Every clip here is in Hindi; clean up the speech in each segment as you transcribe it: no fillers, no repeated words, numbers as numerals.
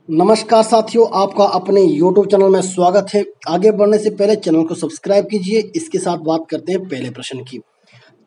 नमस्कार साथियों, आपका अपने YouTube चैनल में स्वागत है। आगे बढ़ने से पहले चैनल को सब्सक्राइब कीजिए। इसके साथ बात करते हैं पहले प्रश्न की।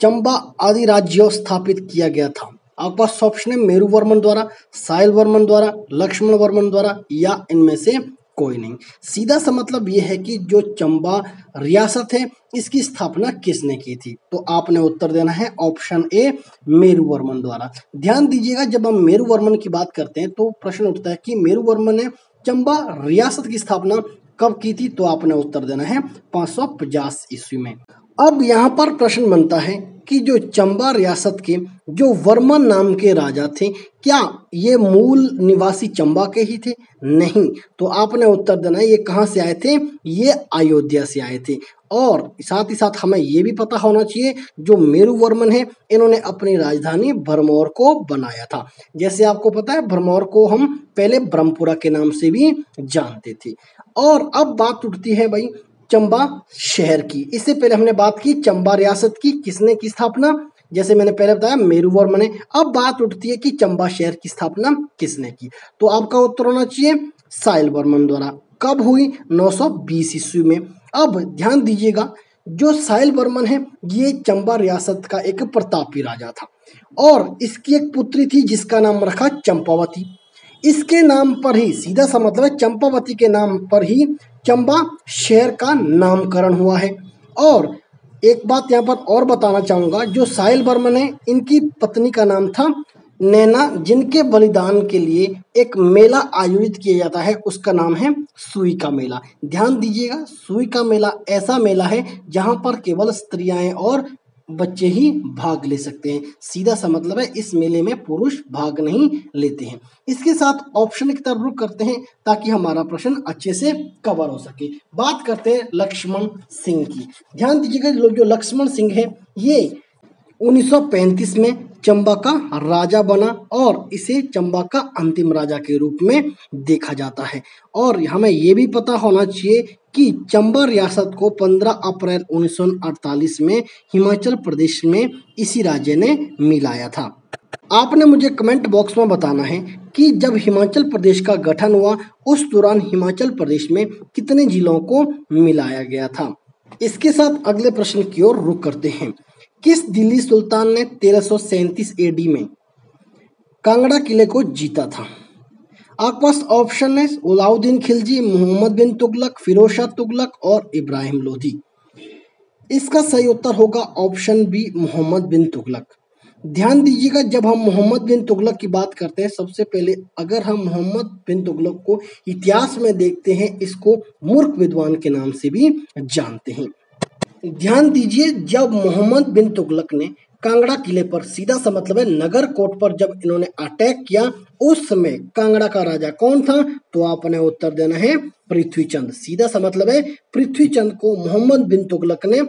चंबा आदि राज्यों स्थापित किया गया था। आपके पास ऑप्शन है मेरू वर्मन द्वारा, साहिल वर्मन द्वारा, लक्ष्मण वर्मन द्वारा या इनमें से कोई नहीं। सीधा सा मतलब ये है कि जो चंबा रियासत है इसकी स्थापना किसने की थी, तो आपने उत्तर देना है ऑप्शन ए मेरू वर्मन द्वारा। ध्यान दीजिएगा, जब हम मेरू वर्मन की बात करते हैं तो प्रश्न उठता है कि मेरू वर्मन ने चंबा रियासत की स्थापना कब की थी, तो आपने उत्तर देना है 550 ईस्वी में। अब यहाँ पर प्रश्न बनता है कि जो चंबा रियासत के जो वर्मन नाम के राजा थे, क्या ये मूल निवासी चंबा के ही थे? नहीं। तो आपने उत्तर देना है ये कहाँ से आए थे, ये अयोध्या से आए थे। और साथ ही साथ हमें ये भी पता होना चाहिए जो मेरू वर्मन है इन्होंने अपनी राजधानी भरमौर को बनाया था। जैसे आपको पता है भरमौर को हम पहले ब्रह्मपुरा के नाम से भी जानते थे। और अब बात उठती है भाई चंबा शहर की। इससे पहले हमने बात की चंबा रियासत की किसने की स्थापना, जैसे मैंने पहले बताया मेरू वर्मन ने। अब बात उठती है कि चंबा शहर की स्थापना किसने की, तो आपका उत्तर होना चाहिए साहिल वर्मन द्वारा। कब हुई? 920 ईस्वी में। अब ध्यान दीजिएगा, जो साहिल वर्मन है ये चंबा रियासत का एक प्रतापी राजा था और इसकी एक पुत्री थी जिसका नाम रखा चंपावती। इसके नाम पर ही, सीधा सा मतलब है चंपावती के नाम पर ही चंबा शहर का नामकरण हुआ है। और एक बात यहाँ पर और बताना चाहूँगा, जो साहिल वर्मन है इनकी पत्नी का नाम था नैना, जिनके बलिदान के लिए एक मेला आयोजित किया जाता है, उसका नाम है सुई का मेला। ध्यान दीजिएगा, सुई का मेला ऐसा मेला है जहाँ पर केवल स्त्रियाँ और बच्चे ही भाग ले सकते हैं। सीधा सा मतलब है इस मेले में पुरुष भाग नहीं लेते हैं। इसके साथ ऑप्शन की तरफ रुख करते हैं ताकि हमारा प्रश्न अच्छे से कवर हो सके। बात करते हैं लक्ष्मण सिंह की। ध्यान दीजिएगा, जो लक्ष्मण सिंह है ये 1935 में चंबा का राजा बना और इसे चंबा का अंतिम राजा के रूप में देखा जाता है। और हमें ये भी पता होना चाहिए कि चंबा रियासत को 15 अप्रैल 1948 में हिमाचल प्रदेश में इसी राज्य ने मिलाया था। आपने मुझे कमेंट बॉक्स में बताना है कि जब हिमाचल प्रदेश का गठन हुआ उस दौरान हिमाचल प्रदेश में कितने जिलों को मिलाया गया था। इसके साथ अगले प्रश्न की ओर रुख करते हैं। किस दिल्ली सुल्तान ने 1337 एडी में कांगड़ा किले को जीता था? आपके पास ऑप्शन है अलाउद्दीन खिलजी, मोहम्मद बिन तुगलक, फिरोज शाह तुगलक और इब्राहिम लोधी। इसका सही उत्तर होगा ऑप्शन बी मोहम्मद बिन तुगलक। ध्यान दीजिएगा, जब हम मोहम्मद बिन तुगलक की बात करते हैं, सबसे पहले अगर हम मोहम्मद बिन तुगलक को इतिहास में देखते हैं, इसको मूर्ख विद्वान के नाम से भी जानते हैं। ध्यान दीजिए, जब मोहम्मद बिन तुगलक ने कांगड़ा किले पर, सीधा सा मतलब है नगर कोट पर जब इन्होंने अटैक किया, उस समय कांगड़ा का राजा कौन था, तो आपने उत्तर देना है पृथ्वीचंद। सीधा सा मतलब है पृथ्वीचंद को मोहम्मद बिन तुगलक ने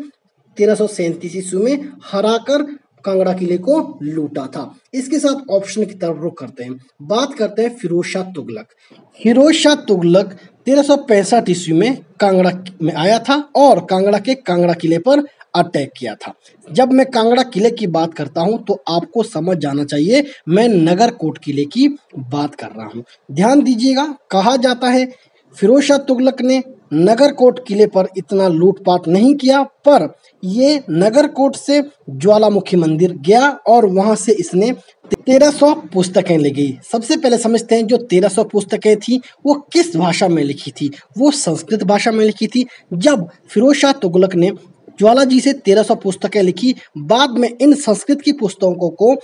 1337 ईस्वी में हराकर कांगड़ा किले को लूटा था। इसके साथ ऑप्शन की तरफ रुख करते हैं। बात करते हैं फिरोज शाह तुगलक। फिरोज शाह तुगलक 1365 ईस्वी में कांगड़ा में आया था और कांगड़ा के कांगड़ा किले पर अटैक किया था। जब मैं कांगड़ा किले की बात करता हूं तो आपको समझ जाना चाहिए मैं नगर कोट किले की बात कर रहा हूं। ध्यान दीजिएगा, कहा जाता है फिरोज शाह तुगलक ने नगर कोट किले पर इतना लूटपाट नहीं किया, पर ये नगर कोट से ज्वालामुखी मंदिर गया और वहां से इसने 1300 पुस्तकें ले गई। सबसे पहले समझते हैं जो 1300 पुस्तकें थी वो किस भाषा में लिखी थी, वो संस्कृत भाषा में लिखी थी। जब फिरोज शाह तुगलक ने ज्वाला जी से 1300 पुस्तकें लिखी, बाद में इन संस्कृत की पुस्तकों को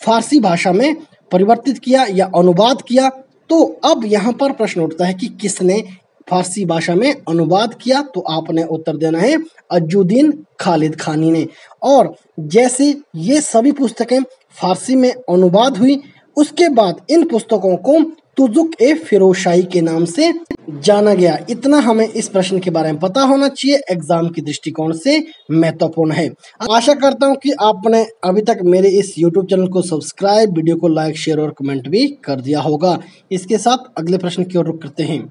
फारसी भाषा में परिवर्तित किया या अनुवाद किया। तो अब यहाँ पर प्रश्न उठता है कि किसने फारसी भाषा में अनुवाद किया, तो आपने उत्तर देना है अज्जुद्दीन खालिद खानी ने। और जैसे ये सभी पुस्तकें फारसी में अनुवाद हुई, उसके बाद इन पुस्तकों को तुजुक ए फिरोजशाही के नाम से जाना गया। इतना हमें इस प्रश्न के बारे में पता होना चाहिए, एग्जाम की दृष्टिकोण से महत्वपूर्ण है। आशा करता हूं कि आपने अभी तक मेरे इस YouTube चैनल को सब्सक्राइब, वीडियो को लाइक, शेयर और कमेंट भी कर दिया होगा। इसके साथ अगले प्रश्न की ओर रुख करते हैं।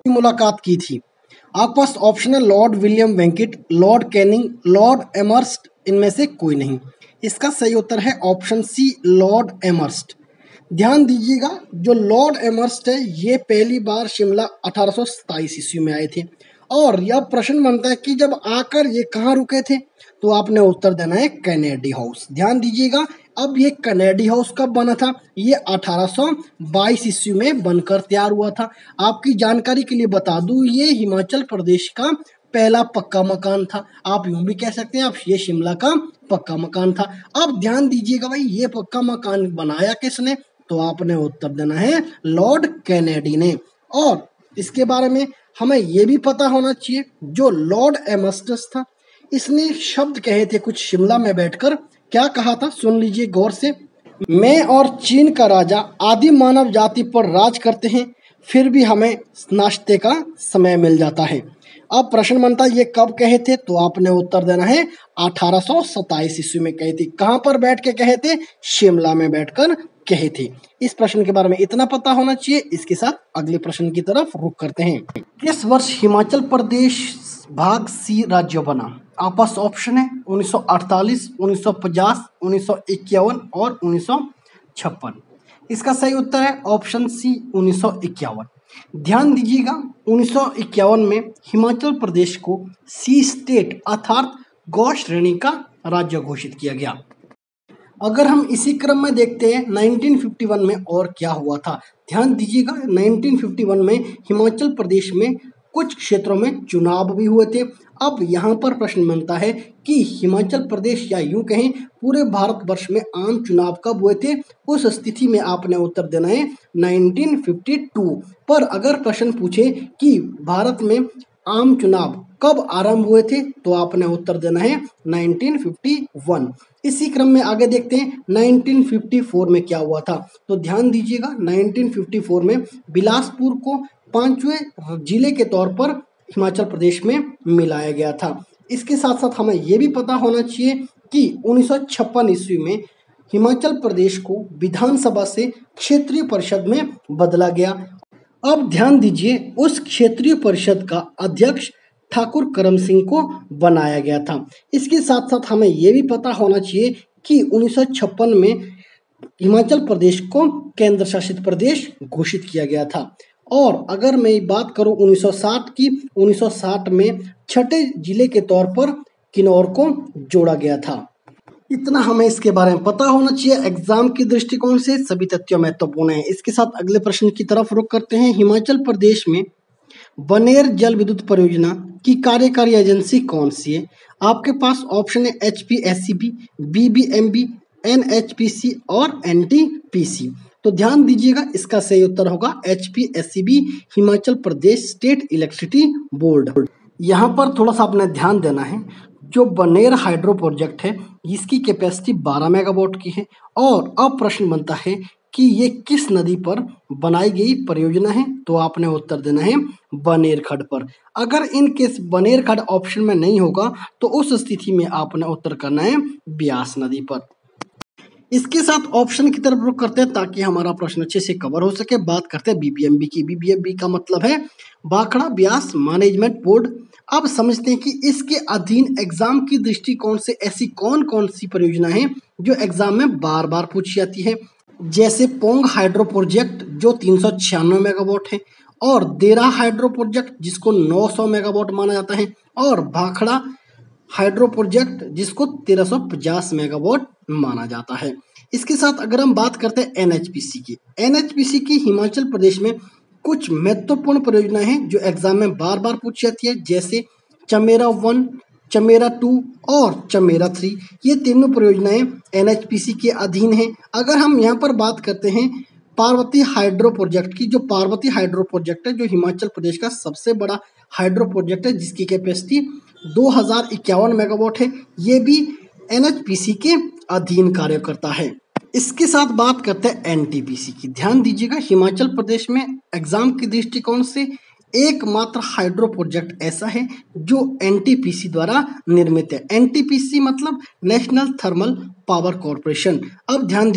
मुलाकात की थी? आपके पास ऑप्शन है लॉर्ड विलियम वेंकिट, लॉर्ड कैनिंग, लॉर्ड एमर्स्ट, इनमें से कोई नहीं। इसका सही उत्तर है ऑप्शन सी लॉर्ड एमर्स्ट। ध्यान दीजिएगा, जो लॉर्ड एमर्स्ट है ये पहली बार शिमला 1827 ईस्वी में आए थे। और यह प्रश्न बनता है कि जब आकर ये कहाँ रुके थे, तो आपने उत्तर देना है कैनेडी हाउस। ध्यान दीजिएगा, अब ये कैनेडी हाउस कब बना था, ये 1822 ईस्वी में बनकर तैयार हुआ था। आपकी जानकारी के लिए बता दूं, ये हिमाचल प्रदेश का पहला पक्का मकान था। आप यूं भी कह सकते हैं, आप ये शिमला का पक्का मकान था। अब ध्यान दीजिएगा भाई, ये पक्का मकान बनाया किसने, तो आपने उत्तर देना है लॉर्ड कैनेडी ने। और इसके बारे में हमें ये भी पता होना चाहिए, जो लॉर्ड एमस्टस था, इसने शब्द कहे थे कुछ शिमला में बैठकर। क्या कहा था, सुन लीजिए गौर से। मैं और चीन का राजा आदि मानव जाति पर राज करते हैं, फिर भी हमें नाश्ते का समय मिल जाता है। अब प्रश्न बनता है ये कब कहे थे, तो आपने उत्तर देना है 1827 ईस्वी में कहे थे। कहाँ पर बैठ के कहे थे, शिमला में बैठकर कहे थे। इस प्रश्न के बारे में इतना पता होना चाहिए। इसके साथ अगले प्रश्न की तरफ रुख करते हैं। किस वर्ष हिमाचल प्रदेश भाग सी राज्य बना? आपके पास ऑप्शन है 1948, 1950, 1951 और 1956। इसका सही उत्तर है ऑप्शन सी 1951। ध्यान दीजिएगा, 1951 में हिमाचल प्रदेश को सी स्टेट अर्थात गौ श्रेणी का राज्य घोषित किया गया। अगर हम इसी क्रम में देखते हैं 1951 में और क्या हुआ था। ध्यान दीजिएगा, 1951 में हिमाचल प्रदेश में कुछ क्षेत्रों में चुनाव भी हुए थे। अब यहाँ पर प्रश्न बनता है कि हिमाचल प्रदेश या यूं कहें पूरे भारतवर्ष में आम चुनाव कब हुए थे। उस स्थिति में आपने उत्तर देना है 1952। पर अगर प्रश्न पूछे कि भारत में आम चुनाव कब आरंभ हुए थे, तो आपने उत्तर देना है 1951। इसी क्रम में आगे देखते हैं 1954 में क्या हुआ था। तो ध्यान दीजिएगा, 1954 में बिलासपुर को 5वें जिले के तौर पर हिमाचल प्रदेश में मिलाया गया था। इसके साथ साथ हमें यह भी पता होना चाहिए कि 1956 ईस्वी में हिमाचल प्रदेश को विधानसभा से क्षेत्रीय परिषद में बदला गया। अब ध्यान दीजिए, उस क्षेत्रीय परिषद का अध्यक्ष ठाकुर करम सिंह को बनाया गया था। इसके साथ साथ हमें यह भी पता होना चाहिए कि 1956 में हिमाचल प्रदेश को केंद्र शासित प्रदेश घोषित किया गया था। और अगर मैं बात करूं 1960 की, 1960 में छठे जिले के तौर पर किन्नौर को जोड़ा गया था। इतना हमें इसके बारे में पता होना चाहिए। एग्जाम की दृष्टिकोण से सभी तथ्य महत्वपूर्ण हैं। इसके साथ अगले प्रश्न की तरफ रुख करते हैं। हिमाचल प्रदेश में बनेर जल विद्युत परियोजना की कार्यकारी एजेंसी कौन सी है? आपके पास ऑप्शन है HPSCB, BBMB, NHPC और NTPC। तो ध्यान दीजिएगा, इसका सही उत्तर होगा HPSCB, Himachal Pradesh state electricity board. यहाँ पर थोड़ा सा आपने ध्यान देना है, जो बनेर हाइड्रो प्रोजेक्ट है इसकी कैपेसिटी 12 मेगावाट की है। और अब प्रश्न बनता है कि ये किस नदी पर बनाई गई परियोजना है, तो आपने उत्तर देना है बनेरखड़ पर। अगर इन केस बनेरखड़ ऑप्शन में नहीं होगा, तो उस स्थिति में आपने उत्तर करना है ब्यास नदी पर। इसके साथ ऑप्शन की तरफ रुख करते हैं ताकि हमारा प्रश्न अच्छे से कवर हो सके। बात करते हैं BBMB की। BBMB का मतलब है भाखड़ा ब्यास मैनेजमेंट बोर्ड। अब समझते हैं कि इसके अधीन एग्जाम की दृष्टिकोण से ऐसी कौन कौन सी परियोजना है जो एग्जाम में बार बार पूछी जाती है। जैसे पोंग हाइड्रो प्रोजेक्ट जो 396 मेगावाट है, और देरा हाइड्रो प्रोजेक्ट जिसको 900 मेगावाट माना जाता है, और भाखड़ा हाइड्रो प्रोजेक्ट जिसको 1350 मेगावाट माना जाता है। इसके साथ अगर हम बात करते हैं NHPC की हिमाचल प्रदेश में कुछ महत्वपूर्ण परियोजनाएं हैं जो एग्जाम में बार बार पूछी जाती है। जैसे चमेरा 1, चमेरा 2 और चमेरा 3, ये तीनों परियोजनाएं NHPC के अधीन हैं। अगर हम यहाँ पर बात करते हैं पार्वती हाइड्रो प्रोजेक्ट की, जो पार्वती हाइड्रो प्रोजेक्ट है जो हिमाचल प्रदेश का सबसे बड़ा हाइड्रो प्रोजेक्ट है जिसकी कैपेसिटी 2051 मेगावाट है, ये भी NHPC के अधीन कार्य करता है। इसके साथ बात करते हैं NTPC की। ध्यान दीजिएगा, हिमाचल प्रदेश में एग्जाम की दृष्टिकोण से एकमात्र हाइड्रो प्रोजेक्ट ऐसा है जो NTPC द्वारा निर्मित है। NTPC मतलब नेशनल थर्मल पावर कॉर्पोरेशन। अब ध्यान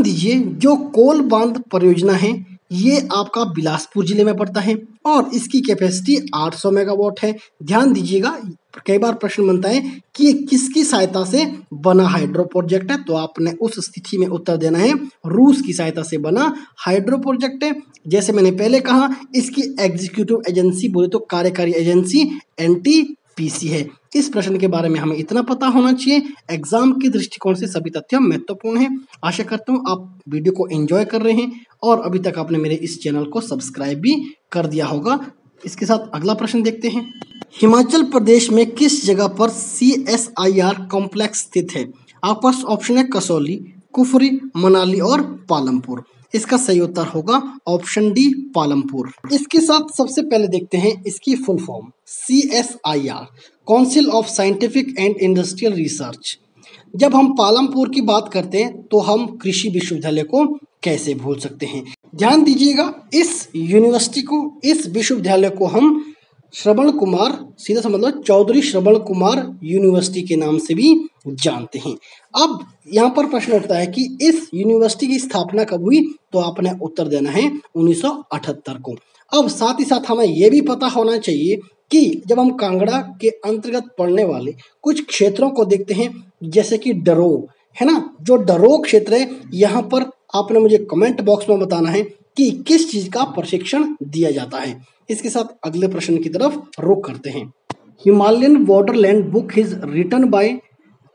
दीजिए, जो कोल बांध परियोजना है ये आपका बिलासपुर जिले में पड़ता है और इसकी कैपेसिटी 800 मेगावाट है। ध्यान दीजिएगा, कई बार प्रश्न बनता है कि ये किसकी सहायता से बना हाइड्रो प्रोजेक्ट है, तो आपने उस स्थिति में उत्तर देना है रूस की सहायता से बना हाइड्रो प्रोजेक्ट है। जैसे मैंने पहले कहा, इसकी एग्जीक्यूटिव एजेंसी बोले तो कार्यकारी एजेंसी NTPC है। इस प्रश्न के बारे में हमें इतना पता होना चाहिए। एग्जाम के दृष्टिकोण से सभी तथ्य महत्वपूर्ण हैं। आशा करता हूँ आप वीडियो को एंजॉय कर रहे हैं और अभी तक आपने मेरे इस चैनल को सब्सक्राइब भी कर दिया होगा। इसके साथ अगला प्रश्न देखते हैं। हिमाचल प्रदेश में किस जगह पर CSIR कॉम्प्लेक्स स्थित है? आपके पास ऑप्शन है कसौली, कुफरी, मनाली और पालमपुर। इसका सही उत्तर होगा ऑप्शन डी पालमपुर। इसके साथ सबसे पहले देखते हैं इसकी full form. CSIR council of scientific and industrial research. जब हम पालमपुर की बात करते हैं तो हम कृषि विश्वविद्यालय को कैसे भूल सकते हैं। ध्यान दीजिएगा, इस यूनिवर्सिटी को, इस विश्वविद्यालय को हम श्रवण कुमार, सीधा सा मतलब चौधरी श्रवण कुमार यूनिवर्सिटी के नाम से भी जानते हैं। अब यहाँ पर प्रश्न उठता है कि इस यूनिवर्सिटी की स्थापना कब हुई, तो आपने उत्तर देना है 1978 को। अब साथ ही साथ हमें यह भी पता होना चाहिए कि जब हम कांगड़ा के अंतर्गत पड़ने वाले कुछ क्षेत्रों को देखते हैं, जैसे कि डरोह है ना, जो डरोह क्षेत्र है, यहाँ पर आपने मुझे कमेंट बॉक्स में बताना है कि किस चीज का प्रशिक्षण दिया जाता है। इसके साथ अगले प्रश्न की तरफ रुख करते हैं। Himalayan Wonderland book is written by,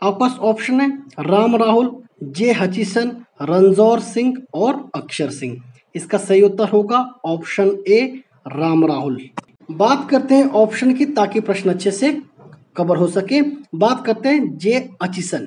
आपके पास ऑप्शन है राम राहुल, J हचिसन, रणजौर सिंह और अक्षर सिंह। इसका सही उत्तर होगा ऑप्शन ए राम राहुल। बात करते हैं ऑप्शन की ताकि प्रश्न अच्छे से कवर हो सके। बात करते हैं J हचिसन।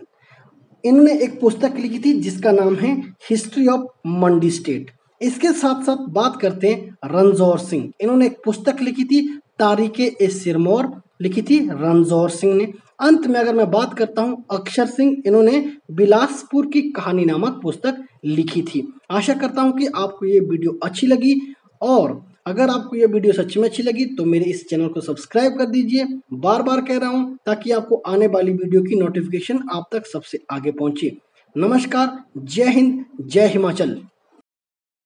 इन्होंने एक पुस्तक लिखी थी जिसका नाम है हिस्ट्री ऑफ मंडी स्टेट। इसके साथ साथ बात करते हैं रणजौर सिंह। इन्होंने एक पुस्तक लिखी थी तारीख़-ए-सिरमौर, लिखी थी रणजौर सिंह ने। अंत में अगर मैं बात करता हूं अक्षर सिंह, इन्होंने बिलासपुर की कहानी नामक पुस्तक लिखी थी। आशा करता हूं कि आपको ये वीडियो अच्छी लगी और अगर आपको ये वीडियो सच में अच्छी लगी तो मेरे इस चैनल को सब्सक्राइब कर दीजिए। बार बार कह रहा हूँ ताकि आपको आने वाली वीडियो की नोटिफिकेशन आप तक सबसे आगे पहुंचे। नमस्कार, जय हिंद, जय हिमाचल।